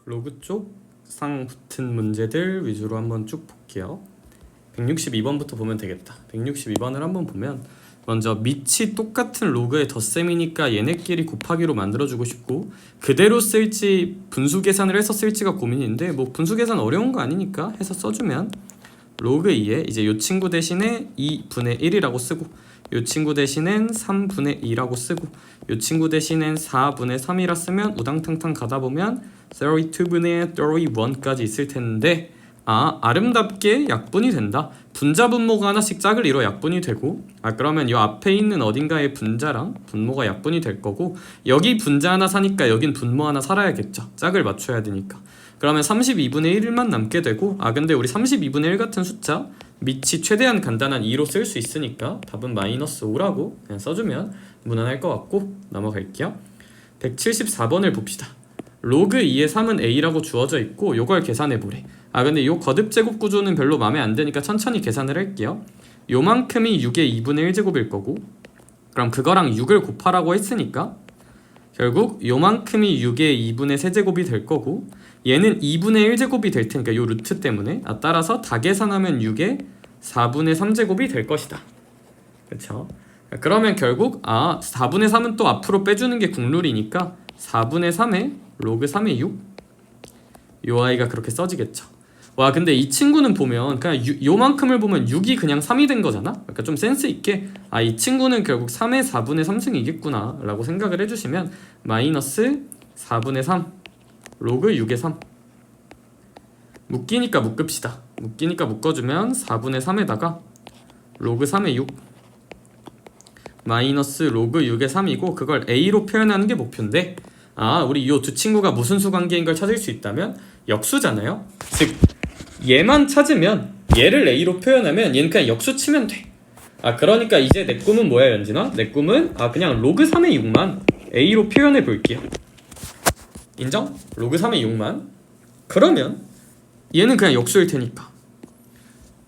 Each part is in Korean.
로그 쪽상 붙은 문제들 위주로 한번 쭉 볼게요. 162번부터 보면 되겠다. 162번을 한번 보면 먼저 밑이 똑같은 로그의 덧셈이니까 얘네끼리 곱하기로 만들어주고 싶고 그대로 쓸지 분수 계산을 해서 쓸지가 고민인데 뭐 분수 계산 어려운 거 아니니까 해서 써주면 로그 2에 이제 요 친구 대신에 2분의 1이라고 쓰고 요 친구 대신엔 3분의 2라고 쓰고 요 친구 대신엔 4분의 3이라 쓰면 우당탕탕 가다 보면 32분의 31까지 있을 텐데 아름답게 약분이 된다. 분자 분모가 하나씩 짝을 이뤄 약분이 되고 그러면 이 앞에 있는 어딘가의 분자랑 분모가 약분이 될 거고 여기 분자 하나 사니까 여긴 분모 하나 살아야겠죠. 짝을 맞춰야 되니까. 그러면 32분의 1만 남게 되고 근데 우리 32분의 1 같은 숫자 밑이 최대한 간단한 2로 쓸 수 있으니까 답은 마이너스 5라고 그냥 써주면 무난할 것 같고 넘어갈게요. 174번을 봅시다. 로그 2의 3은 a라고 주어져 있고 요걸 계산해보래. 근데 요 거듭 제곱 구조는 별로 마음에 안 드니까 천천히 계산을 할게요. 요만큼이 6의 2분의 1제곱일 거고 그럼 그거랑 6을 곱하라고 했으니까 결국 요만큼이 6의 2분의 3제곱이 될 거고 얘는 2분의 1제곱이 될 테니까 요 루트 때문에 따라서 다 계산하면 6의 4분의 3제곱이 될 것이다. 그쵸? 그러면 결국 4분의 3은 또 앞으로 빼주는 게 국룰이니까 4분의 3에 로그 3의 6 요 아이가 그렇게 써지겠죠. 와 근데 이 친구는 보면 그냥 요만큼을 보면 6이 그냥 3이 된 거잖아. 그러니까 좀 센스 있게 이 친구는 결국 3의 4분의 3승이겠구나 라고 생각을 해주시면 마이너스 4분의 3 로그 6의 3 묶이니까 묶읍시다. 묶이니까 묶어주면 4분의 3에다가 로그 3의 6 마이너스 로그 6의 3이고 그걸 a로 표현하는 게 목표인데 우리 요 두 친구가 무슨 수 관계인 걸 찾을 수 있다면 역수잖아요. 즉 얘만 찾으면 얘를 a로 표현하면 얘는 그냥 역수 치면 돼. 그러니까 이제 내 꿈은 뭐야 연진아? 내 꿈은 그냥 로그 3의 6만 a로 표현해 볼게요. 인정? 로그 3의 6만 그러면 얘는 그냥 역수일 테니까.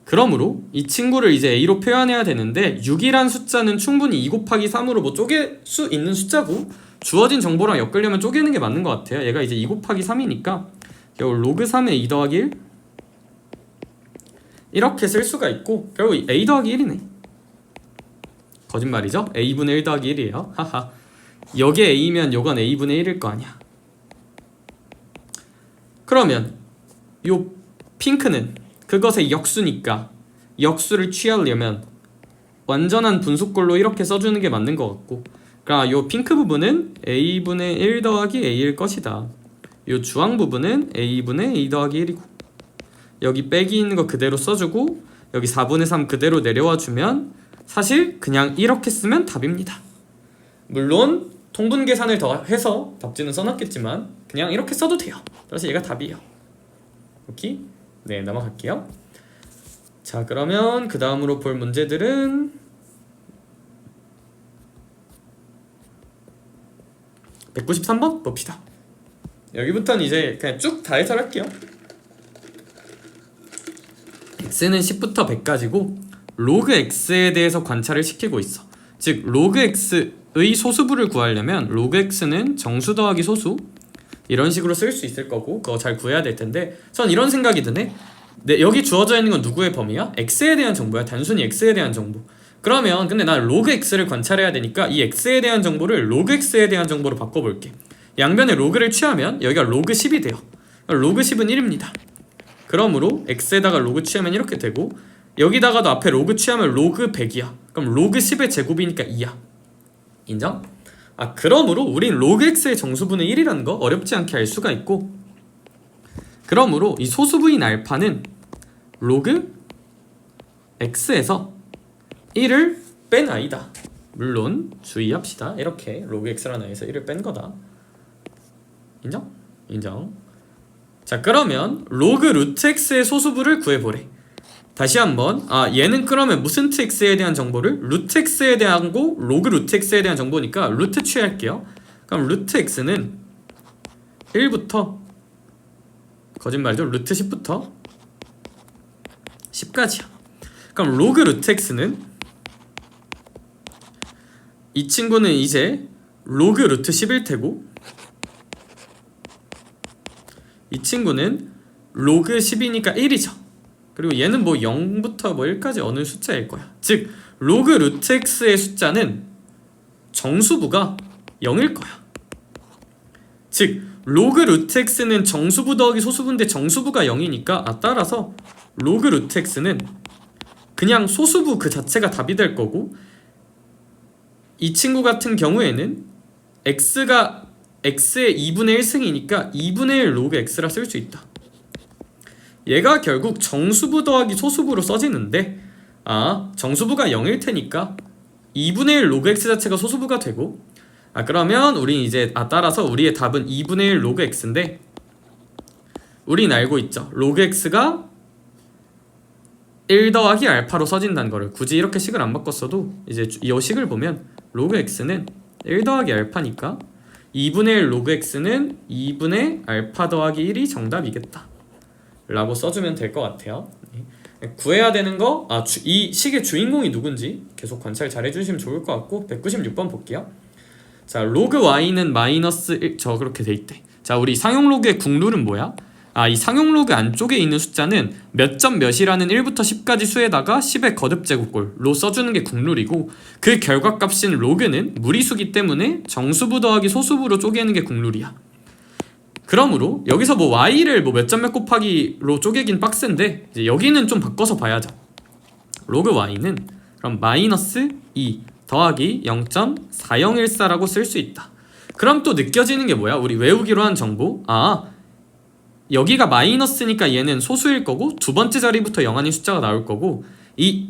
그러므로 이 친구를 이제 a로 표현해야 되는데 6이란 숫자는 충분히 2 곱하기 3으로 뭐 쪼갤 수 있는 숫자고 주어진 정보랑 엮으려면 쪼개는 게 맞는 것 같아요. 얘가 이제 2 곱하기 3이니까 결국 로그 3의 2 더하기 1 이렇게 쓸 수가 있고 결국 a 더하기 1이네. 거짓말이죠? a분의 1 더하기 1이에요. 하하. 여기에 a면 요건 a분의 1일 거 아니야. 그러면 요 핑크는 그것의 역수니까 역수를 취하려면 완전한 분수꼴로 이렇게 써주는 게 맞는 것 같고 그러니까 요 핑크 부분은 a분의 1 더하기 a일 것이다. 요 주황 부분은 a분의 a 더하기 1이고 여기 빼기 있는 거 그대로 써주고 여기 4분의 3 그대로 내려와 주면 사실 그냥 이렇게 쓰면 답입니다. 물론 통분 계산을 더 해서 답지는 써놨겠지만 그냥 이렇게 써도 돼요. 그래서 얘가 답이에요. 오케이? 네, 넘어갈게요. 자, 그러면 그 다음으로 볼 문제들은 193번 봅시다. 여기부터는 이제 그냥 쭉 다 해설할게요. x는 10부터 100까지고 로그 x에 대해서 관찰을 시키고 있어. 즉 로그 x의 소수부를 구하려면 로그 x는 정수 더하기 소수 이런 식으로 쓸 수 있을 거고 그거 잘 구해야 될 텐데 전 이런 생각이 드네. 여기 주어져 있는 건 누구의 범위야? x에 대한 정보야. 단순히 x에 대한 정보. 그러면 근데 난 로그 x를 관찰해야 되니까 이 x에 대한 정보를 로그 x에 대한 정보로 바꿔볼게. 양변에 로그를 취하면 여기가 로그 10이 돼요. 로그 10은 1입니다. 그러므로 x에다가 로그 취하면 이렇게 되고 여기다가도 앞에 로그 취하면 로그 100이야. 그럼 로그 10의 제곱이니까 2야. 인정? 그러므로 우린 로그 x의 정수분의 1이라는 거 어렵지 않게 알 수가 있고 그러므로 이 소수부인 알파는 로그 x에서 1을 뺀 아이다. 물론 주의합시다. 이렇게 로그 x라는 아이에서 1을 뺀 거다. 인정? 인정. 자 그러면 로그 루트 x의 소수부를 구해보래. 다시 한번 얘는 그러면 무슨 트 x에 대한 정보를? 루트 x에 대한 거 로그 루트 x에 대한 정보니까 루트 취할게요. 그럼 루트 x는 1부터 거짓말이죠. 루트 10부터 10까지야. 그럼 로그 루트 x는 이 친구는 이제 로그 루트 10일 테고 이 친구는 로그 10이니까 1이죠. 그리고 얘는 뭐 0부터 뭐 1까지 어느 숫자일 거야. 즉 로그 루트 x의 숫자는 정수부가 0일 거야. 즉 로그 루트 x는 정수부 더하기 소수부인데 정수부가 0이니까 따라서 로그 루트 x는 그냥 소수부 그 자체가 답이 될 거고, 이 친구 같은 경우에는 x가 x의 2분의 1승이니까 2분의 1 로그 x라 쓸 수 있다. 얘가 결국 정수부 더하기 소수부로 써지는데 정수부가 0일 테니까 2분의 1 로그 x 자체가 소수부가 되고, 그러면 우린 이제 따라서 우리의 답은 2분의 1 로그 x인데, 우린 알고 있죠. 로그 x가 1 더하기 알파로 써진다는 거를. 굳이 이렇게 식을 안 바꿨어도 이제 이 식을 보면 로그 x는 1 더하기 알파니까 2분의 1 로그 x는 2분의 알파 더하기 1이 정답이겠다 라고 써주면 될 것 같아요. 구해야 되는 거, 이 식의 주인공이 누군지 계속 관찰 잘 해주시면 좋을 것 같고, 196번 볼게요. 자, 로그 y는 마이너스 1, 그렇게 돼 있대. 자, 우리 상용 로그의 국룰은 뭐야? 이 상용 로그 안쪽에 있는 숫자는 몇 점 몇이라는 1부터 10까지 수에다가 10의 거듭제곱꼴로 써주는 게 국룰이고, 그 결과값인 로그는 무리수기 때문에 정수부 더하기 소수부로 쪼개는 게 국룰이야. 그러므로 여기서 뭐 y를 뭐 몇 점 몇 곱하기로 쪼개긴 빡센데, 이제 여기는 좀 바꿔서 봐야죠. 로그 y는 그럼 마이너스 2 더하기 0.4014라고 쓸 수 있다. 그럼 또 느껴지는 게 뭐야? 우리 외우기로 한 정보. 여기가 마이너스니까 얘는 소수일 거고, 두 번째 자리부터 0 아닌 숫자가 나올 거고, 이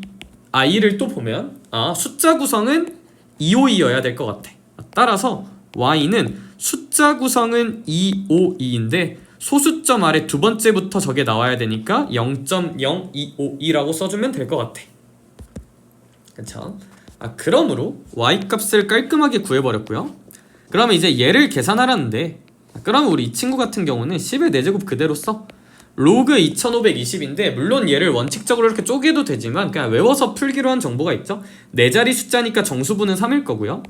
i를 또 보면 숫자 구성은 252여야 될 것 같아. 따라서 y는 숫자 구성은 252인데 소수점 아래 두 번째부터 저게 나와야 되니까 0.0252라고 써주면 될 것 같아. 그쵸? 그러므로 y값을 깔끔하게 구해버렸고요. 그러면 이제 얘를 계산하라는데, 그러면 우리 이 친구 같은 경우는 10의 4제곱 그대로 써. 로그 2520인데 물론 얘를 원칙적으로 이렇게 쪼개도 되지만 그냥 외워서 풀기로 한 정보가 있죠. 4자리 숫자니까 정수부는 3일 거고요.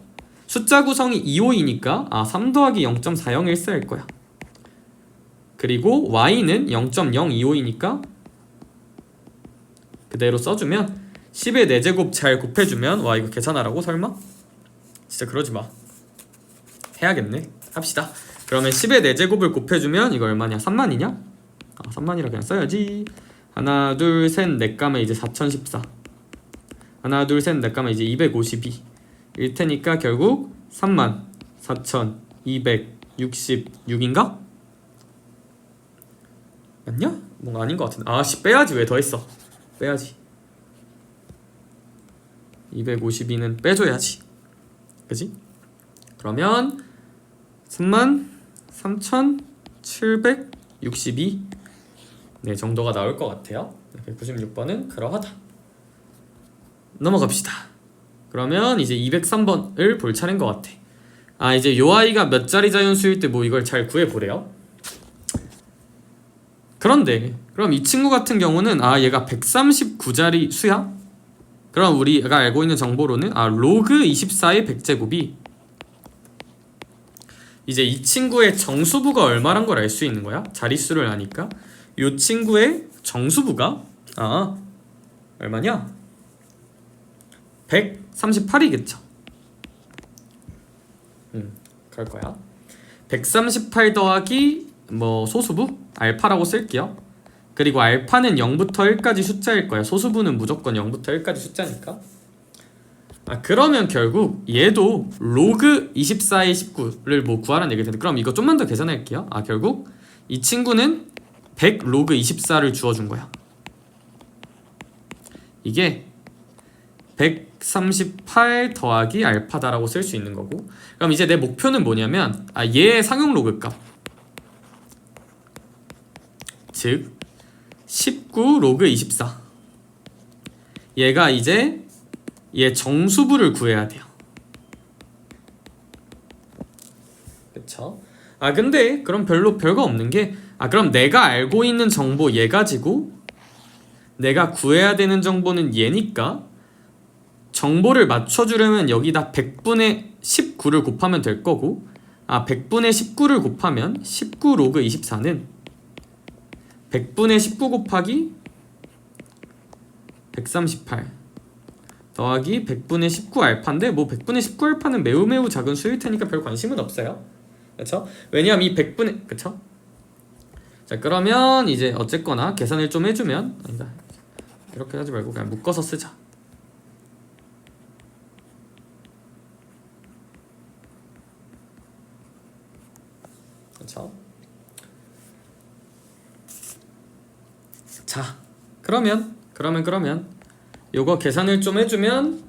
숫자 구성이 252니까 3 더하기 0.4014일 거야. 그리고 y는 0.0252니까 그대로 써주면 10의 4제곱 잘 곱해주면, 이거 계산하라고? 설마? 진짜 그러지마. 해야겠네. 합시다. 그러면 10의 4제곱을 곱해주면 이거 얼마냐? 3만이냐? 3만이라 그냥 써야지. 하나 둘 셋 넷 가면 이제 4014, 하나 둘 셋 넷 가면 이제 252 일 테니까 결국 34,266인가? 맞냐? 뭔가 아닌 것 같은데. 빼야지. 왜 더했어? 빼야지. 252는 빼줘야지. 그지? 그러면 33,762 정도가 나올 것 같아요. 196번은 그러하다. 넘어갑시다. 그러면 이제 203번을 볼 차례인 것 같아. 이제 요 아이가 몇 자리 자연수일 때 뭐 이걸 잘 구해보래요. 그런데 그럼 이 친구 같은 경우는 얘가 139자리 수야? 그럼 우리가 알고 있는 정보로는 로그 24의 100제곱이 이제 이 친구의 정수부가 얼마란 걸 알 수 있는 거야. 자릿수를 아니까 이 친구의 정수부가 얼마냐? 138이겠죠. 그럴 거야. 138 더하기 뭐 소수부? 알파라고 쓸게요. 그리고 알파는 0부터 1까지 숫자일 거야. 소수부는 무조건 0부터 1까지 숫자니까. 그러면 결국 얘도 로그 24의 19를 뭐 구하라는 얘기일 텐데, 그럼 이거 좀만 더 계산할게요. 결국 이 친구는 100 로그 24를 주어준 거야. 이게 138 더하기 알파다라고 쓸 수 있는 거고, 그럼 이제 내 목표는 뭐냐면 얘의 상용 로그 값, 즉 19 로그 24, 얘가 이제 얘 정수부를 구해야 돼요. 그쵸? 근데 그럼 별거 없는 게, 그럼 내가 알고 있는 정보 얘 가지고 내가 구해야 되는 정보는 얘니까 정보를 맞춰주려면 여기다 100분의 19를 곱하면 될 거고, 100분의 19를 곱하면 19 로그 24는 100분의 19 곱하기 138 더하기 100분의 19 알파인데 뭐 100분의 19 알파는 매우 작은 수일 테니까 별 관심은 없어요. 그쵸? 왜냐하면 이 100분의 그쵸? 자 그러면 이제 어쨌거나 계산을 좀 해주면 아니다 이렇게 하지 말고 그냥 묶어서 쓰자. 그쵸? 자 그러면 요거 계산을 좀 해주면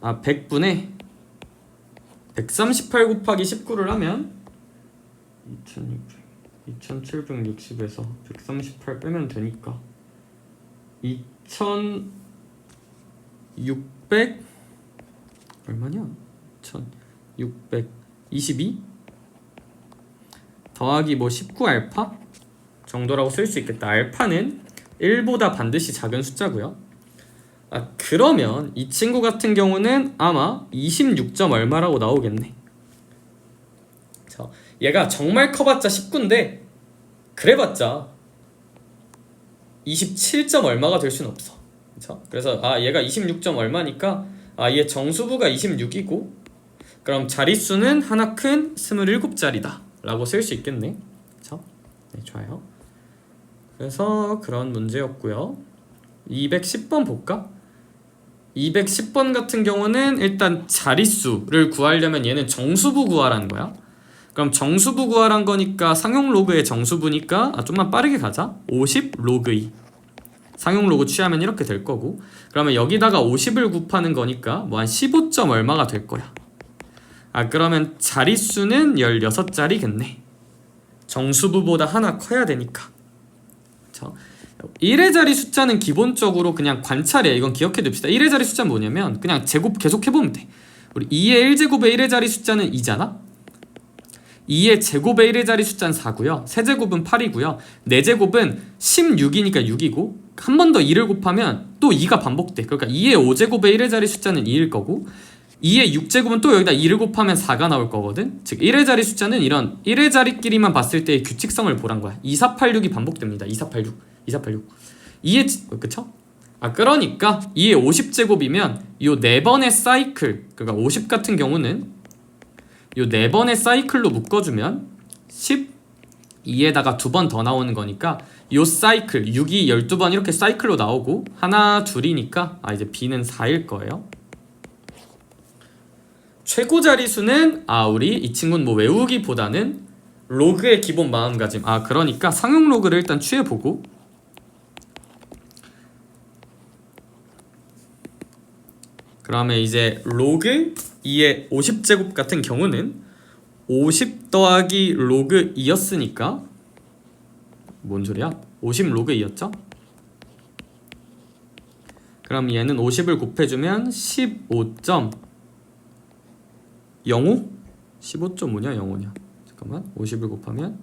100분의 138 곱하기 19를 하면 2760에서 138 빼면 되니까 2600 얼마냐? 2622 더하기 뭐 19 알파 정도라고 쓸 수 있겠다. 알파는 1보다 반드시 작은 숫자고요. 그러면 이 친구 같은 경우는 아마 26점 얼마라고 나오겠네. 얘가 정말 커봤자 19인데 그래봤자 27점 얼마가 될 수는 없어. 그쵸? 그래서 얘가 26점 얼마니까 얘 정수부가 26이고 그럼 자릿수는 하나 큰 27자리다 라고 쓸 수 있겠네. 그쵸? 네, 좋아요. 그래서 그런 문제였고요. 210번 볼까? 210번 같은 경우는 일단 자릿수를 구하려면 얘는 정수부 구하라는 거야. 그럼 정수부 구하란 거니까 상용 로그의 정수부니까 좀만 빠르게 가자. 50 로그 2 상용 로그 취하면 이렇게 될 거고 그러면 여기다가 50을 곱하는 거니까 뭐 한 15점 얼마가 될 거야. 그러면 자릿수는 16자리겠네. 정수부보다 하나 커야 되니까. 그쵸? 1의 자리 숫자는 기본적으로 그냥 관찰이야. 이건 기억해 둡시다. 1의 자리 숫자는 뭐냐면 그냥 제곱 계속 해보면 돼. 우리 2의 1제곱의 1의 자리 숫자는 2잖아. 2의 제곱의 1의 자리 숫자는 4고요. 세제곱은 8이고요. 4제곱은 16이니까 6이고 한 번 더 2를 곱하면 또 2가 반복돼. 그러니까 2의 5제곱의 1의 자리 숫자는 2일 거고 2의 6제곱은 또 여기다 2를 곱하면 4가 나올 거거든. 즉 1의 자리 숫자는 이런 1의 자리끼리만 봤을 때의 규칙성을 보란 거야. 2486이 반복됩니다. 2486 2의 그쵸? 그러니까 2의 50제곱이면 요 4번의 사이클 그러니까 50 같은 경우는 요 4번의 사이클로 묶어주면 12에다가 2번 더 나오는 거니까 요 사이클 6이 12번 이렇게 사이클로 나오고 하나 둘이니까 이제 B는 4일 거예요. 최고 자리수는 우리 이 친구는 뭐 외우기보다는 로그의 기본 마음가짐 그러니까 상용 로그를 일단 취해보고 그러면 이제 로그 2의 50제곱 같은 경우는 50 더하기 로그 2였으니까 뭔 소리야? 50 로그 2였죠? 그럼 얘는 50을 곱해주면 15.05? 15.5냐 0냐 잠깐만 50을 곱하면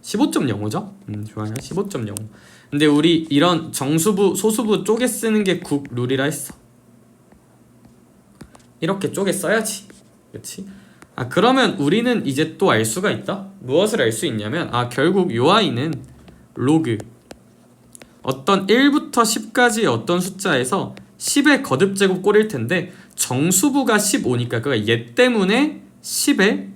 15.05죠? 좋아요. 15.05. 근데 우리 이런 정수부, 소수부 쪼개 쓰는 게 국 룰이라 했어. 이렇게 쪼개 써야지. 그치? 그러면 우리는 이제 또 알 수가 있다? 무엇을 알 수 있냐면 결국 요 아이는 로그 어떤 1부터 10까지의 어떤 숫자에서 10의 거듭제곱 꼴일 텐데 정수부가 15니까 그러니까 얘 때문에 10의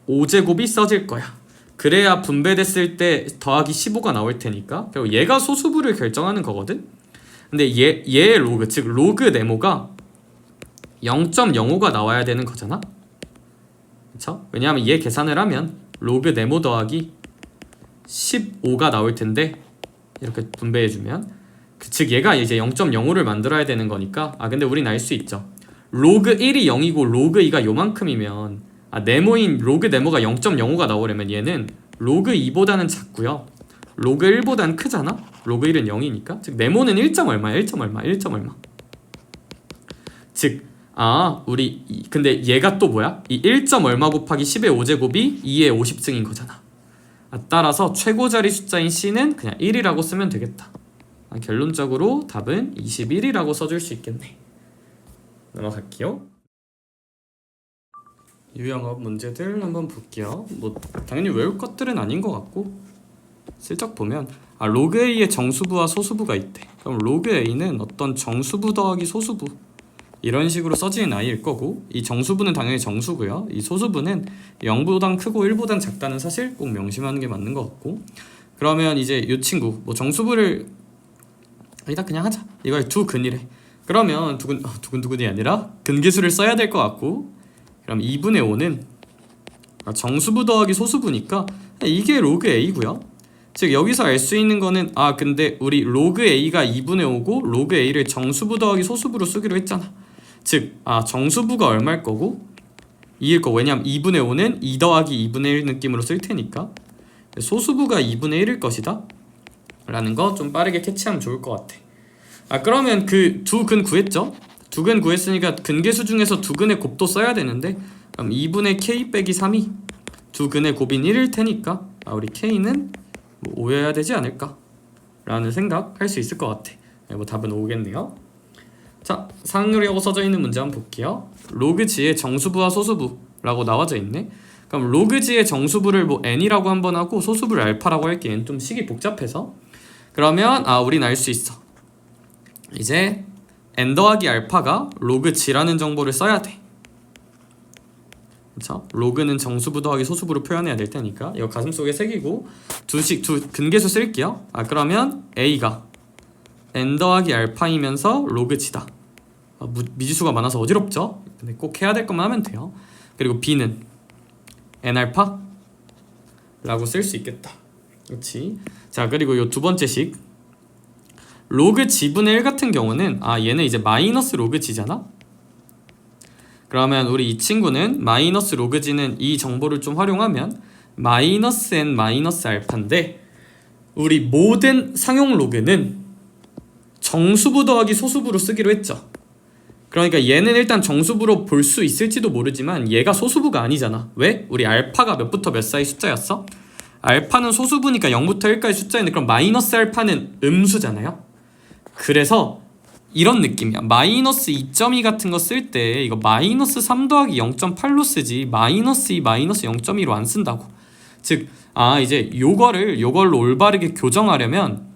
15제곱이 써질 거야. 그래야 분배됐을 때 더하기 15가 나올 테니까 결국 얘가 소수부를 결정하는 거거든. 근데 얘의 로그 즉 로그 네모가 0.05가 나와야 되는 거잖아. 그쵸? 왜냐하면 얘 계산을 하면 로그 네모 더하기 15가 나올 텐데 이렇게 분배해주면 즉 얘가 이제 0.05를 만들어야 되는 거니까 근데 우린 알 수 있죠. 로그 1이 0이고 로그 2가 요만큼이면 네모인 로그 네모가 0.05가 나오려면 얘는 로그 2보다는 작고요 로그 1보다는 크잖아. 로그 1은 0이니까 즉 네모는 1점 얼마야 1점 얼마 1점 얼마. 즉 우리 근데 얘가 또 뭐야? 이 1점 얼마 곱하기 10의 5제곱이 2의 50승인 거잖아. 따라서 최고 자리 숫자인 C는 그냥 1이라고 쓰면 되겠다. 결론적으로 답은 21이라고 써줄 수 있겠네. 넘어갈게요. 유형업 문제들 한번 볼게요. 뭐 당연히 외울 것들은 아닌 것 같고 슬쩍 보면 로그 A의 정수부와 소수부가 있대. 그럼 로그 A는 어떤 정수부 더하기 소수부 이런 식으로 써지는 I일 거고, 이 정수부는 당연히 정수고요. 이 소수부는 0보단 크고 1보단 작다는 사실 꼭 명심하는 게 맞는 것 같고, 그러면 이제 이 친구 뭐 정수부를 일단 그냥 하자. 이걸 두 근이래. 그러면 두근두근이 아니라 근계수를 써야 될 것 같고, 그럼 2분의 5는 정수부 더하기 소수부니까 이게 로그 A고요. 즉 여기서 알 수 있는 거는 근데 우리 로그 A가 2분의 5고 로그 A를 정수부 더하기 소수부로 쓰기로 했잖아. 즉 정수부가 얼마일 거고 2일 거고, 왜냐면 2분의 5는 2 더하기 2분의 1 느낌으로 쓸 테니까 소수부가 2분의 1일 것이다 라는 거 좀 빠르게 캐치하면 좋을 것 같아. 그러면 그 두 근 구했죠? 두 근 구했으니까 근계수 중에서 두 근의 곱도 써야 되는데, 그럼 2분의 k 빼기 3이 두 근의 곱인 1일 테니까 우리 k는 뭐 5여야 되지 않을까 라는 생각 할 수 있을 것 같아. 뭐 답은 5겠네요. 자, 상용이라고 써져 있는 문제 한번 볼게요. 로그지의 정수부와 소수부라고 나와져 있네. 그럼 로그지의 정수부를 뭐 n이라고 한번 하고 소수부를 알파라고 할게. 얘는 좀 식이 복잡해서. 그러면 우린 알 수 있어. 이제 n 더하기 알파가 로그지라는 정보를 써야 돼. 그쵸? 로그는 정수부 더하기 소수부로 표현해야 될 테니까 이거 가슴속에 새기고 두 근계수 쓸게요. 그러면 a가 n 더하기 알파이면서 로그지다. 미지수가 많아서 어지럽죠? 근데 꼭 해야 될 것만 하면 돼요. 그리고 b는 n 알파 라고 쓸 수 있겠다. 그렇지? 자, 그리고 요 두 번째 식 로그 g분의 1 같은 경우는 얘는 이제 마이너스 로그 g잖아? 그러면 우리 이 친구는 마이너스 로그 g는 이 정보를 좀 활용하면 마이너스 n 마이너스 알파인데, 우리 모든 상용 로그는 정수부 더하기 소수부로 쓰기로 했죠. 그러니까 얘는 일단 정수부로 볼 수 있을지도 모르지만 얘가 소수부가 아니잖아. 왜? 우리 알파가 몇부터 몇 사이 숫자였어? 알파는 소수부니까 0부터 1까지 숫자인데, 그럼 마이너스 알파는 음수잖아요. 그래서 이런 느낌이야. 마이너스 2.2 같은 거 쓸 때 이거 마이너스 3 더하기 0.8로 쓰지 마이너스 2 마이너스 0.2로 안 쓴다고. 즉 이제 요걸로 올바르게 교정하려면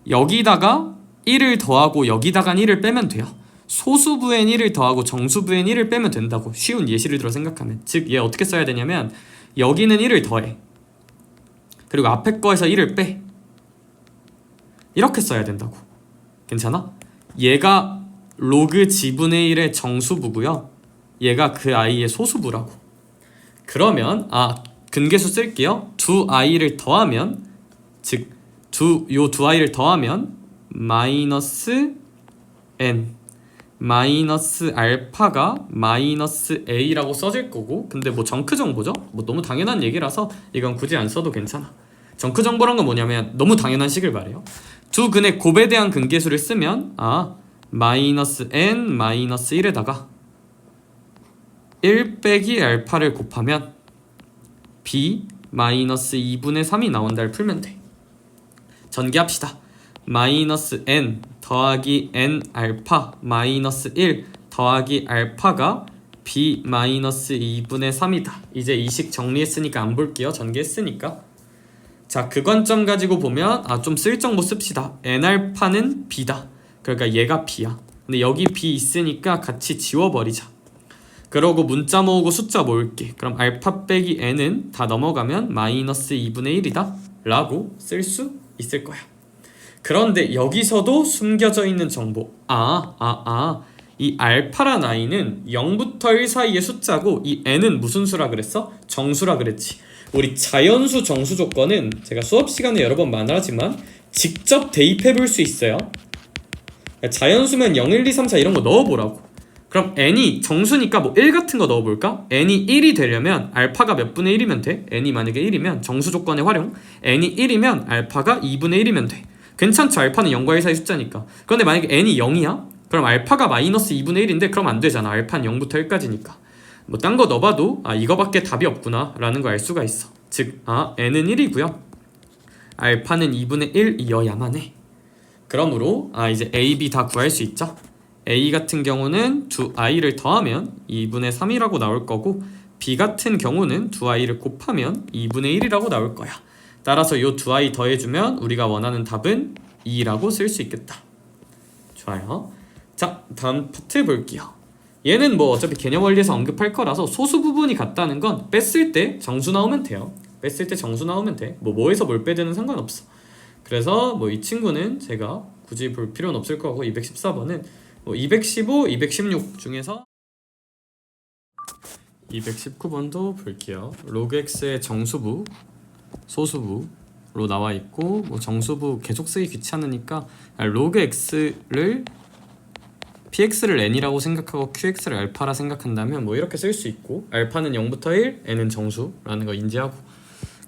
여기다가 1을 더하고 여기다가 1을 빼면 돼요. 소수부엔 1을 더하고 정수부엔 1을 빼면 된다고. 쉬운 예시를 들어 생각하면. 즉 얘 어떻게 써야 되냐면 여기는 1을 더해, 그리고 앞에 거에서 1을 빼, 이렇게 써야 된다고. 괜찮아? 얘가 로그 g분의 1의 정수부고요, 얘가 그 i의 소수부라고. 그러면 근계수 쓸게요. 두 i를 더하면, 즉 요 두 i를 더하면 마이너스 n 마이너스 알파가 마이너스 a라고 써질 거고, 근데 뭐 정크 정보죠? 뭐 너무 당연한 얘기라서 이건 굳이 안 써도 괜찮아. 정크 정보란 건 뭐냐면 너무 당연한 식을 말해요. 두 근의 곱에 대한 근계수를 쓰면 마이너스 n 마이너스 1에다가 1 빼기 알파를 곱하면 b 마이너스 2분의 3이 나온다를 풀면 돼. 전개합시다. 마이너스 n 더하기 n 알파 마이너스 1 더하기 알파가 b 마이너스 2분의 3이다. 이제 이 식 정리했으니까 안 볼게요. 전개했으니까. 자, 그 관점 가지고 보면 좀 쓸 정보 씁시다. n 알파는 b다. 그러니까 얘가 b야. 근데 여기 b 있으니까 같이 지워버리자. 그러고 문자 모으고 숫자 모을게. 그럼 알파 빼기 n은 다 넘어가면 마이너스 2분의 1이다 라고 쓸 수 있을 거야. 그런데 여기서도 숨겨져 있는 정보. 이 알파란 i는 0부터 1 사이의 숫자고 이 n은 무슨 수라 그랬어? 정수라 그랬지. 우리 자연수 정수 조건은 제가 수업 시간에 여러 번 말하지만 직접 대입해 볼 수 있어요. 자연수면 0, 1, 2, 3, 4 이런 거 넣어보라고. 그럼 n이 정수니까 뭐 1 같은 거 넣어볼까? n이 1이 되려면 알파가 몇 분의 1이면 돼? n이 만약에 1이면 정수 조건의 활용, n이 1이면 알파가 2분의 1이면 돼. 괜찮죠? 알파는 0과 1 사이 숫자니까. 그런데 만약에 n이 0이야? 그럼 알파가 마이너스 2분의 1인데 그럼 안 되잖아. 알파는 0부터 1까지니까. 뭐 딴 거 넣어봐도 이거밖에 답이 없구나 라는 걸 알 수가 있어. 즉 n은 1이고요, 알파는 2분의 1이어야만 해. 그러므로 이제 a, b 다 구할 수 있죠. a 같은 경우는 두 i를 더하면 2분의 3이라고 나올 거고, b 같은 경우는 두 i를 곱하면 2분의 1이라고 나올 거야. 따라서 이 두 i 더해주면 우리가 원하는 답은 2라고 쓸 수 있겠다. 좋아요. 자, 다음 파트 볼게요. 얘는 뭐 어차피 개념 원리에서 언급할 거라서 소수 부분이 같다는 건 뺐을 때 정수 나오면 돼요. 뺐을 때 정수 나오면 돼. 뭐에서 뭘 빼드는 상관없어. 그래서 뭐 이 친구는 제가 굳이 볼 필요는 없을 거고 214번은 뭐 215, 216 중에서 219번도 볼게요. 로그 x의 정수부, 소수부로 나와 있고 뭐 정수부 계속 쓰기 귀찮으니까 로그 x를 px를 n이라고 생각하고 qx를 알파라 생각한다면 뭐 이렇게 쓸 수 있고 알파는 0부터 1, n은 정수라는 거 인지하고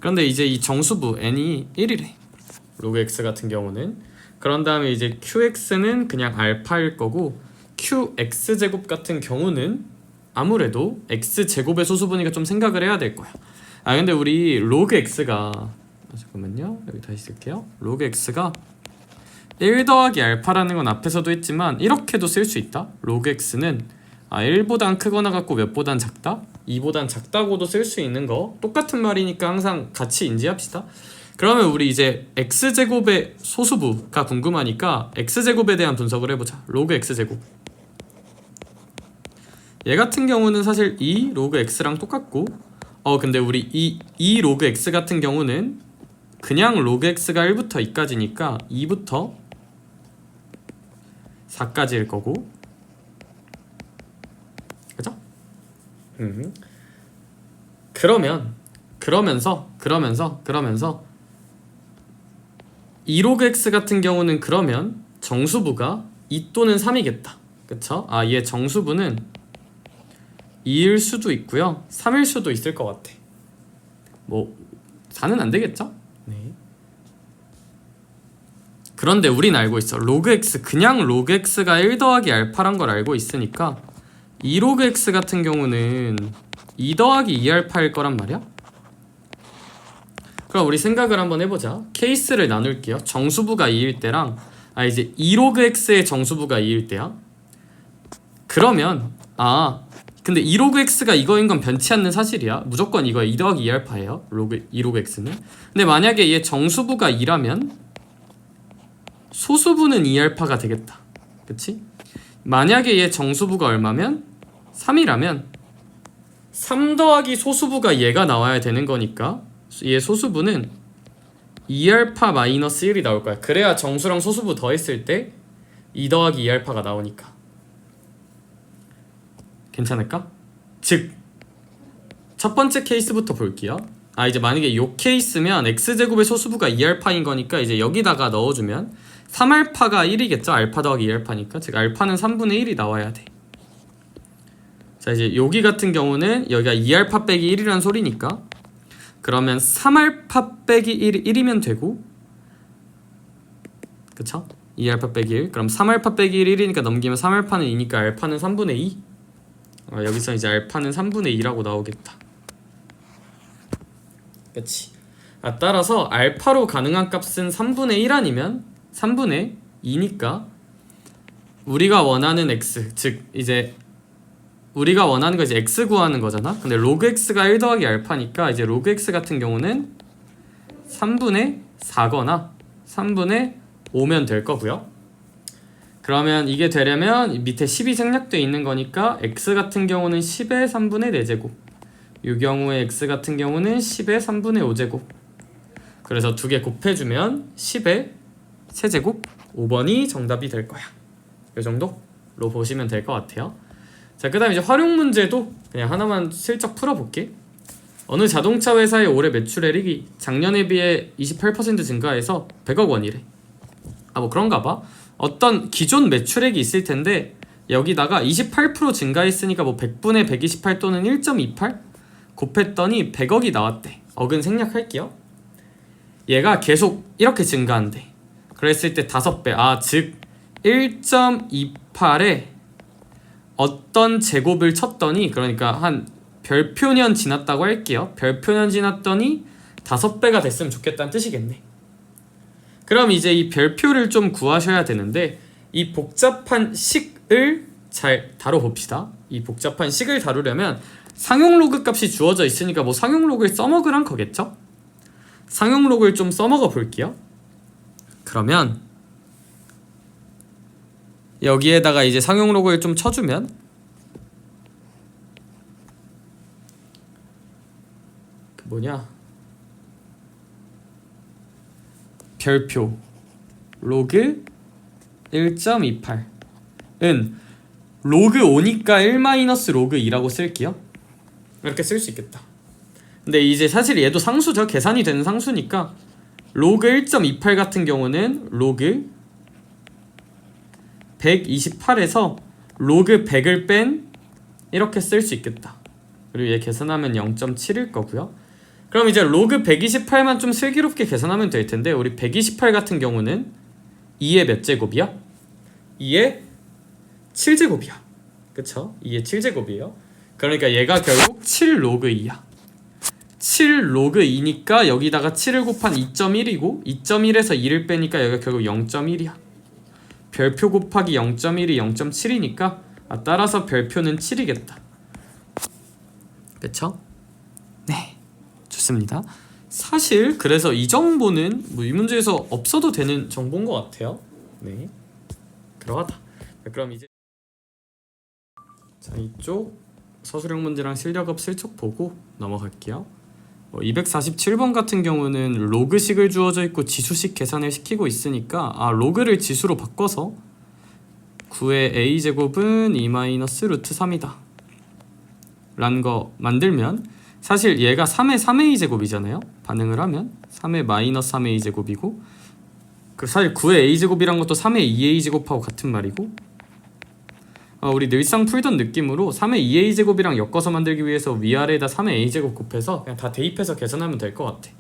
그런데 이제 이 정수부 n이 1이래. 로그 x 같은 경우는 그런 다음에 이제 qx는 그냥 알파일 거고 qx제곱 같은 경우는 아무래도 x제곱의 소수분이니까 좀 생각을 해야 될 거야. 근데 우리 로그 x가 잠깐만요. 여기 다시 쓸게요. 로그 x가 1 더하기 알파라는 건 앞에서도 했지만 이렇게도 쓸 수 있다. 로그 x는 1보단 크거나 같고 몇보단 작다? 2보단 작다고도 쓸 수 있는 거 똑같은 말이니까 항상 같이 인지합시다. 그러면 우리 이제 x제곱의 소수부가 궁금하니까 x제곱에 대한 분석을 해보자. 로그 x제곱 얘 같은 경우는 사실 이 로그 x랑 똑같고 근데 우리 이 로그 x 같은 경우는 그냥 로그 x가 1부터 2까지니까 2부터 4까지일 거고 그죠? 그러면서 2로그 x 같은 경우는 그러면 정수부가 2 또는 3이겠다. 그쵸? 얘 정수부는 2일 수도 있고요 3일 수도 있을 것 같아. 뭐 4는 안 되겠죠? 네. 그런데 우린 알고 있어. 로그 x 그냥 로그 x가 1 더하기 알파란 걸 알고 있으니까 2로그 x 같은 경우는 2 더하기 2알파일 거란 말이야. 그럼 우리 생각을 한번 해보자. 케이스를 나눌게요. 정수부가 2일 때랑 이제 2로그 x의 정수부가 2일 때야. 그러면 근데 2로그 x가 이거인 건 변치 않는 사실이야. 무조건 이거 2 더하기 2알파예요 2로그 x는. 근데 만약에 얘 정수부가 2라면 소수부는 2알파가 되겠다. 그치? 만약에 얘 정수부가 얼마면? 3이라면 3 더하기 소수부가 얘가 나와야 되는 거니까 얘 소수부는 2알파 마이너스 1이 나올 거야. 그래야 정수랑 소수부 더했을 때 2 더하기 2알파가 나오니까. 괜찮을까? 즉, 첫 번째 케이스부터 볼게요. 이제 만약에 요 케이스면 x제곱의 소수부가 2알파인 거니까 이제 여기다가 넣어주면 3알파가 1이겠죠? 알파 더하기 2알파니까. 즉 알파는 3분의 1이 나와야 돼. 자, 이제 여기 같은 경우는 여기가 2알파 빼기 1이라는 소리니까 그러면 3알파 빼기 1이면 되고 그쵸? 2알파 빼기 1 그럼 3알파 빼기 1이니까 넘기면 3알파는 2니까 알파는 3분의 2 여기서 이제 알파는 3분의 2라고 나오겠다. 그치? 따라서 알파로 가능한 값은 3분의 1 아니면 3분의 2니까 우리가 원하는 x 즉 이제 우리가 원하는 거 이제 x 구하는 거잖아. 근데 로그 x가 1 더하기 알파니까 이제 로그 x 같은 경우는 3분의 4거나 3분의 5면 될 거고요. 그러면 이게 되려면 밑에 10이 생략되어 있는 거니까 x 같은 경우는 10의 3분의 4제곱 이 경우에 x 같은 경우는 10의 3분의 5제곱 그래서 두 개 곱해주면 10의 세제곱 5번이 정답이 될 거야. 이 정도로 보시면 될 것 같아요. 자, 그 다음 이제 활용 문제도 그냥 하나만 슬쩍 풀어볼게. 어느 자동차 회사의 올해 매출액이 작년에 비해 28% 증가해서 100억 원이래. 뭐 그런가 봐. 어떤 기존 매출액이 있을 텐데 여기다가 28% 증가했으니까 뭐 100분의 128 또는 1.28 곱했더니 100억이 나왔대. 억은 생략할게요. 얘가 계속 이렇게 증가한대. 그랬을 때 5배. 즉 1.28에 어떤 제곱을 쳤더니 그러니까 한 별표년 지났다고 할게요. 별표년 지났더니 5배가 됐으면 좋겠다는 뜻이겠네. 그럼 이제 이 별표를 좀 구하셔야 되는데 이 복잡한 식을 잘 다뤄봅시다. 이 복잡한 식을 다루려면 상용 로그 값이 주어져 있으니까 뭐 상용 로그를 써먹으란 거겠죠? 상용 로그를 좀 써먹어 볼게요. 그러면 여기에다가 이제 상용 로그를 좀 쳐주면 뭐냐, 별표 로그 1.28은 로그 5니까 1 마이너스 로그 2라고 쓸게요. 이렇게 쓸 수 있겠다. 근데 이제 사실 얘도 상수죠. 계산이 되는 상수니까 로그 1.28 같은 경우는 로그 128에서 로그 100을 뺀 이렇게 쓸 수 있겠다. 그리고 얘 계산하면 0.7일 거고요. 그럼 이제 로그 128만 좀 슬기롭게 계산하면 될 텐데, 우리 128 같은 경우는 2의 몇 제곱이야? 2의 7제곱이야. 그쵸? 2의 7제곱이에요. 그러니까 얘가 결국 7 로그 2야. 7 로그 2니까 여기다가 7을 곱한 2.1이고 2.1에서 2를 빼니까 여기가 결국 0.1이야. 별표 곱하기 0.1이 0.7이니까 따라서 별표는 7이겠다. 그쵸? 네, 좋습니다. 사실 그래서 이 정보는 뭐 이 문제에서 없어도 되는 정보인 것 같아요. 네, 그러하다. 그럼 이제 자, 이쪽 서술형 문제랑 실력업 슬쩍 보고 넘어갈게요. 247번 같은 경우는 로그식을 주어져 있고 지수식 계산을 시키고 있으니까 로그를 지수로 바꿔서 9의 a제곱은 2-루트 3이다 라는 거 만들면, 사실 얘가 3의 3a 제곱이잖아요. 반응을 하면 3의 마이너스 3a 제곱이고, 사실 9의 a제곱이란 것도 3의 2a 제곱하고 같은 말이고, 우리 늘상 풀던 느낌으로 3의 2a 제곱이랑 엮어서 만들기 위해서 위아래에다 3의 a 제곱 곱해서 그냥 다 대입해서 계산하면 될 것 같아.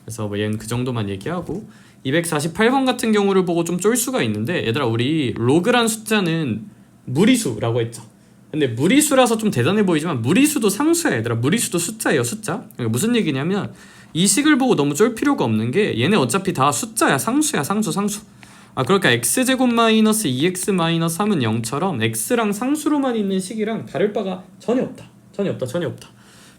그래서 뭐 얘는 그 정도만 얘기하고, 248번 같은 경우를 보고 좀 쫄 수가 있는데, 얘들아 우리 로그란 숫자는 무리수라고 했죠. 근데 무리수라서 좀 대단해 보이지만 무리수도 상수야. 얘들아 무리수도 숫자예요. 숫자. 그러니까 무슨 얘기냐면 이 식을 보고 너무 쫄 필요가 없는 게 얘네 어차피 다 숫자야. 상수야. 상수. 그러니까 x제곱 마이너스 2x 마이너스 3은 0처럼 x랑 상수로만 있는 식이랑 다를 바가 전혀 없다.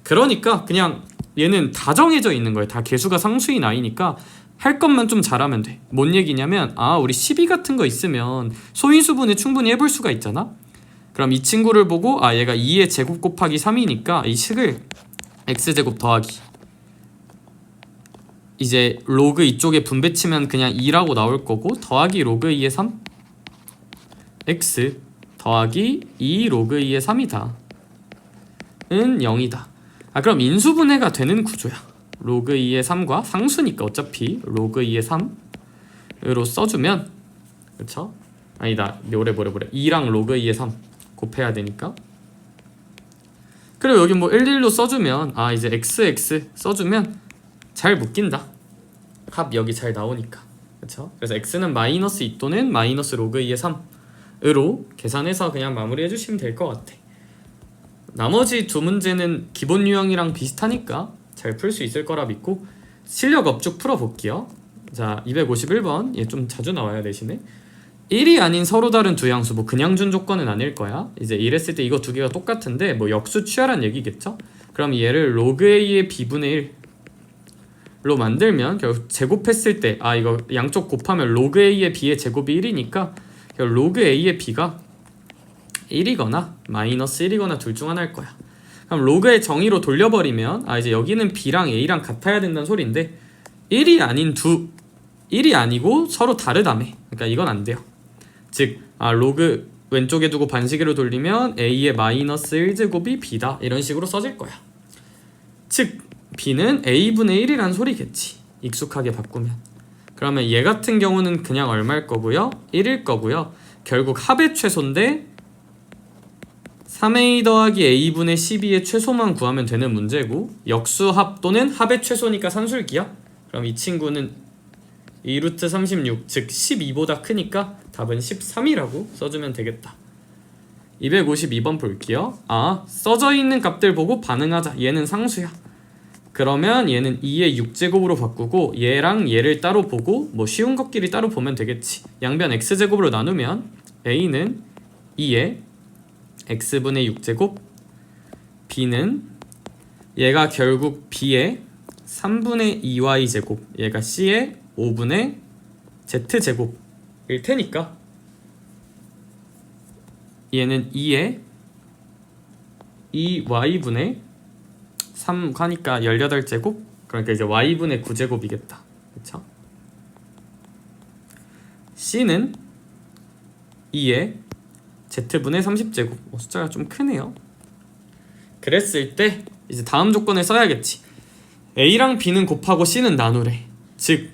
그러니까 그냥 얘는 다 정해져 있는 거예요. 다 개수가 상수인 아이니까 할 것만 좀 잘하면 돼. 뭔 얘기냐면 우리 12 같은 거 있으면 소인수분해 충분히 해볼 수가 있잖아. 그럼 이 친구를 보고 얘가 2의 제곱 곱하기 3이니까 이 식을 x제곱 더하기, 이제 로그 이쪽에 분배치면 그냥 2라고 나올 거고, 더하기 로그 2의 3 x 더하기 2 로그 2의 3이다 은 0이다. 그럼 인수분해가 되는 구조야. 로그 2의 3과 상수니까 어차피 로그 2의 3으로 써주면, 그쵸? 아니다, 뭐래 2랑 로그 2의 3 곱해야 되니까. 그리고 여기 뭐 11로 써주면 이제 xx 써주면 잘 묶인다. 합 여기 잘 나오니까. 그쵸? 그래서 x는 마이너스 2 또는 마이너스 로그 2의 3으로 계산해서 그냥 마무리해 주시면 될 것 같아. 나머지 두 문제는 기본 유형이랑 비슷하니까 잘 풀 수 있을 거라 믿고 실력 업쭉 풀어볼게요. 자, 251번 얘 좀 자주 나와요. 대신에 1이 아닌 서로 다른 두 양수, 뭐 그냥 준 조건은 아닐 거야. 이제 이랬을 때 이거 두 개가 똑같은데 뭐 역수 취하란 얘기겠죠? 그럼 얘를 로그 a의 b분의 1로 만들면 결국 제곱했을 때 이거 양쪽 곱하면 로그 a의 b의 제곱이 1이니까 결국 로그 a의 b가 1이거나 마이너스 1이거나 둘 중 하나일 거야. 그럼 로그의 정의로 돌려버리면 이제 여기는 b랑 a랑 같아야 된다는 소리인데 1이 아니고 서로 다르다며. 그러니까 이건 안 돼요. 즉 로그 왼쪽에 두고 반시계로 돌리면 a의 마이너스 1제곱이 b다 이런 식으로 써질 거야. 즉 b는 a분의 1이란 소리겠지, 익숙하게 바꾸면. 그러면 얘 같은 경우는 그냥 얼마일 거고요? 1일 거고요. 결국 합의 최소인데 3a 더하기 a분의 12의 최소만 구하면 되는 문제고, 역수합 또는 합의 최소니까 산술기야. 그럼 이 친구는 2루트 36, 즉 12보다 크니까 답은 13이라고 써주면 되겠다. 252번 볼게요. 써져 있는 값들 보고 반응하자. 얘는 상수야. 그러면 얘는 2의 6제곱으로 바꾸고 얘랑 얘를 따로 보고 뭐 쉬운 것끼리 따로 보면 되겠지. 양변 x제곱으로 나누면 a는 2의 x분의 6제곱 b는 얘가 결국 b의 3분의 2y제곱 얘가 c의 5분의 z제곱일 테니까 얘는 2의 2y분의 3 하니까 18제곱 그러니까 이제 y분의 9제곱이겠다. 그쵸? c는 2의 z분의 30제곱 숫자가 좀 크네요. 그랬을 때 이제 다음 조건을 써야겠지. a랑 b는 곱하고 c는 나누래. 즉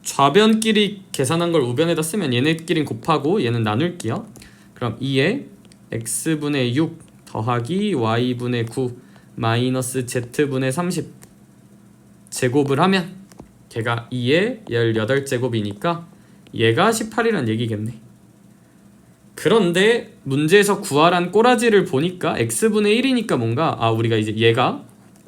좌변끼리 계산한 걸 우변에다 쓰면 얘네끼리 곱하고 얘는 나눌게요. 그럼 2의 x분의 6 더하기 y분의 9 마이너스 z분의 30 제곱을 하면 걔가 2의 18제곱이니까 얘가 18이란 얘기겠네. 그런데 문제에서 구하란 꼬라지를 보니까 x분의 1이니까 뭔가 우리가 이제 얘가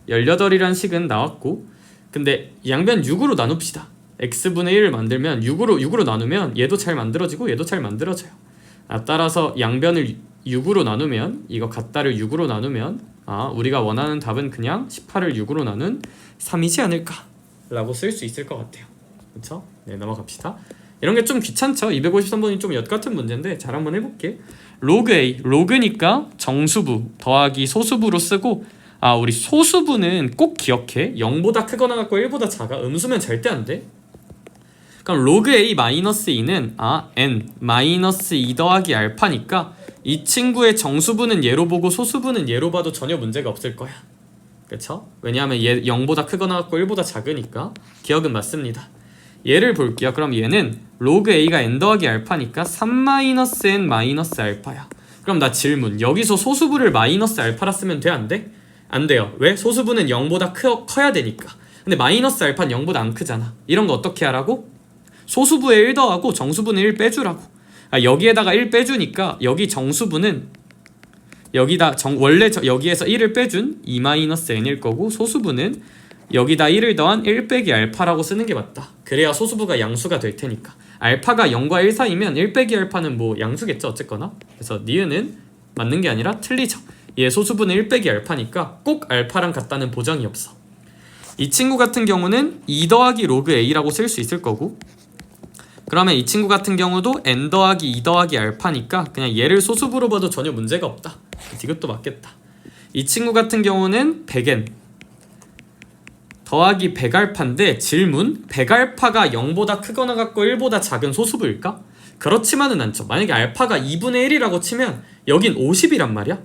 18이란 식은 나왔고 근데 양변 6으로 나눕시다. x분의 1을 만들면 6으로 나누면 얘도 잘 만들어지고 얘도 잘 만들어져요. 따라서 양변을 6으로 나누면 이거 같다를 6으로 나누면 우리가 원하는 답은 그냥 18을 6으로 나눈 3이지 않을까 라고 쓸 수 있을 것 같아요. 그쵸? 네, 넘어갑시다. 이런 게 좀 귀찮죠? 253번이 좀 엿같은 문제인데 잘 한번 해볼게. 로그 A, 로그니까 정수부 더하기 소수부로 쓰고 우리 소수부는 꼭 기억해. 0보다 크거나 같고 1보다 작아. 음수면 절대 안 돼. 그럼 로그 A 마이너스 2는 n 마이너스 2 더하기 알파니까 이 친구의 정수부는 얘로 보고 소수부는 얘로 봐도 전혀 문제가 없을 거야. 그쵸? 왜냐하면 얘 0보다 크거나 같고 1보다 작으니까 기억은 맞습니다. 얘를 볼게요. 그럼 얘는 로그 A가 n 더하기 알파니까 3-n 마이너스 알파야. 그럼 나 질문. 여기서 소수부를 마이너스 알파라 쓰면 돼? 안 돼? 안 돼요. 왜? 소수부는 0보다 커야 되니까. 근데 마이너스 알파는 0보다 안 크잖아. 이런 거 어떻게 하라고? 소수부에 1 더하고 정수부는 1 빼주라고. 여기에다가 1 빼주니까 여기 정수부는 원래 여기에서 1을 빼준 2-n일 거고 소수부는 여기다 1을 더한 1 빼기 알파라고 쓰는 게 맞다. 그래야 소수부가 양수가 될 테니까. 알파가 0과 1 사이면 1 빼기 알파는 뭐 양수겠죠 어쨌거나. 그래서 니은은 맞는 게 아니라 틀리죠. 얘 소수부는 1 빼기 알파니까 꼭 알파랑 같다는 보장이 없어. 이 친구 같은 경우는 2 더하기 로그 A라고 쓸 수 있을 거고 그러면 이 친구 같은 경우도 n 더하기 2 더하기 알파니까 그냥 얘를 소수부로 봐도 전혀 문제가 없다. 이것도 맞겠다. 이 친구 같은 경우는 100n 더하기 100알파인데 질문 100알파가 0보다 크거나 같고 1보다 작은 소수부일까? 그렇지만은 않죠. 만약에 알파가 2분의 1이라고 치면 여긴 50이란 말이야.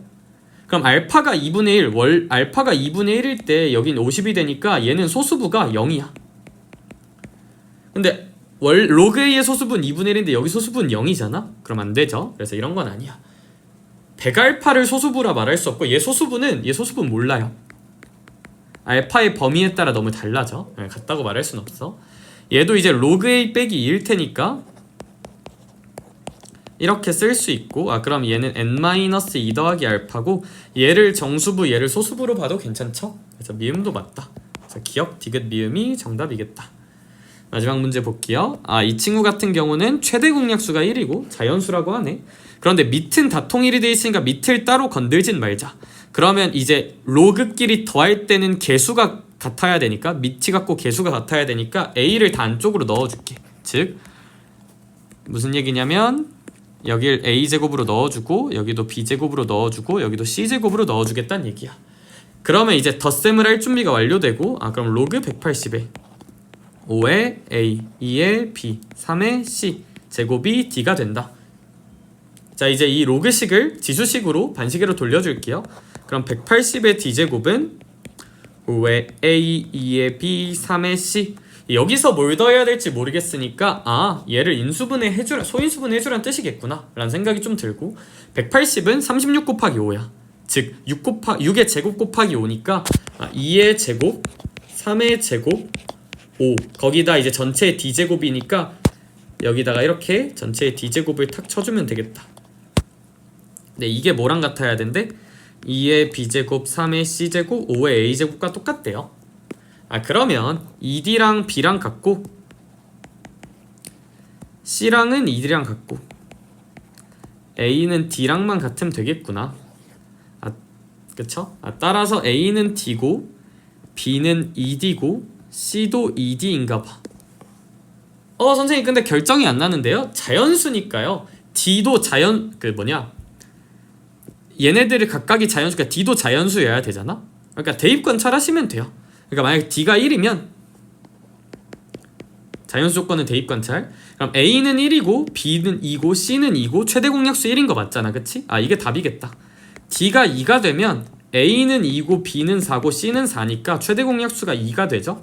그럼 알파가 2분의 1 알파가 2분의 1일 때 여긴 50이 되니까 얘는 소수부가 0이야. 근데 로그 A의 소수분 2분의 1인데 여기 소수분 0이잖아? 그럼 안 되죠. 그래서 이런 건 아니야. 100알파를 소수부라 말할 수 없고 얘 소수분 몰라요. 알파의 범위에 따라 너무 달라져. 같다고 말할 순 없어. 얘도 이제 로그 A 빼기 2일 테니까 이렇게 쓸 수 있고 그럼 얘는 n-2 더하기 알파고 얘를 정수부 얘를 소수부로 봐도 괜찮죠? 그래서 미음도 맞다. 그래서 기억 디귿 미음이 정답이겠다. 마지막 문제 볼게요. 이 친구 같은 경우는 최대 공약수가 1이고 자연수라고 하네. 그런데 밑은 다 통일이 돼 있으니까 밑을 따로 건들진 말자. 그러면 이제 로그끼리 더할 때는 개수가 같아야 되니까 밑이 같고 개수가 같아야 되니까 A를 다 안쪽으로 넣어줄게. 즉 무슨 얘기냐면 여길 A제곱으로 넣어주고 여기도 B제곱으로 넣어주고 여기도 C제곱으로 넣어주겠다는 얘기야. 그러면 이제 덧셈을 할 준비가 완료되고 그럼 로그 180에 5의 A, 2의 B, 3의 C 제곱이 D가 된다. 자 이제 이 로그식을 지수식으로 반식으로 돌려줄게요. 그럼 180의 D제곱은 5의 A, 2의 B, 3의 C 여기서 뭘 더해야 될지 모르겠으니까 얘를 인수분해 해주라 소인수분해 해주란 뜻이겠구나 라는 생각이 좀 들고 180은 36 곱하기 5야. 즉 6의 제곱 곱하기 5니까 2의 제곱 3의 제곱 5 거기다 이제 전체의 D제곱이니까 여기다가 이렇게 전체의 D제곱을 탁 쳐주면 되겠다. 네, 이게 뭐랑 같아야 된대? 2의 B제곱, 3의 C제곱, 5의 A제곱과 똑같대요. 그러면 2D랑 B랑 같고 C랑은 2D랑 같고 A는 D랑만 같으면 되겠구나. 그쵸? 따라서 A는 D고 B는 ED고 C도 ED인가봐. 선생님 근데 결정이 안 나는데요? 자연수니까요. D도 얘네들이 각각이 자연수니까 D도 자연수여야 되잖아? 그러니까 대입관찰 하시면 돼요. 그러니까 만약에 D가 1이면 자연수 조건은 대입관찰. 그럼 A는 1이고 B는 2고 C는 2고 최대 공약수 1인 거 맞잖아, 그치? 이게 답이겠다. D가 2가 되면 A는 2고 B는 4고 C는 4니까 최대 공약수가 2가 되죠.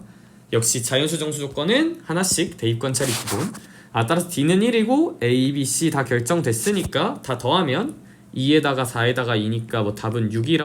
역시 자연수 정수 조건은 하나씩 대입관찰이 기본. 따라서 D는 1이고 A, B, C 다 결정됐으니까 다 더하면 2에다가 4에다가 2니까 뭐 답은 6이라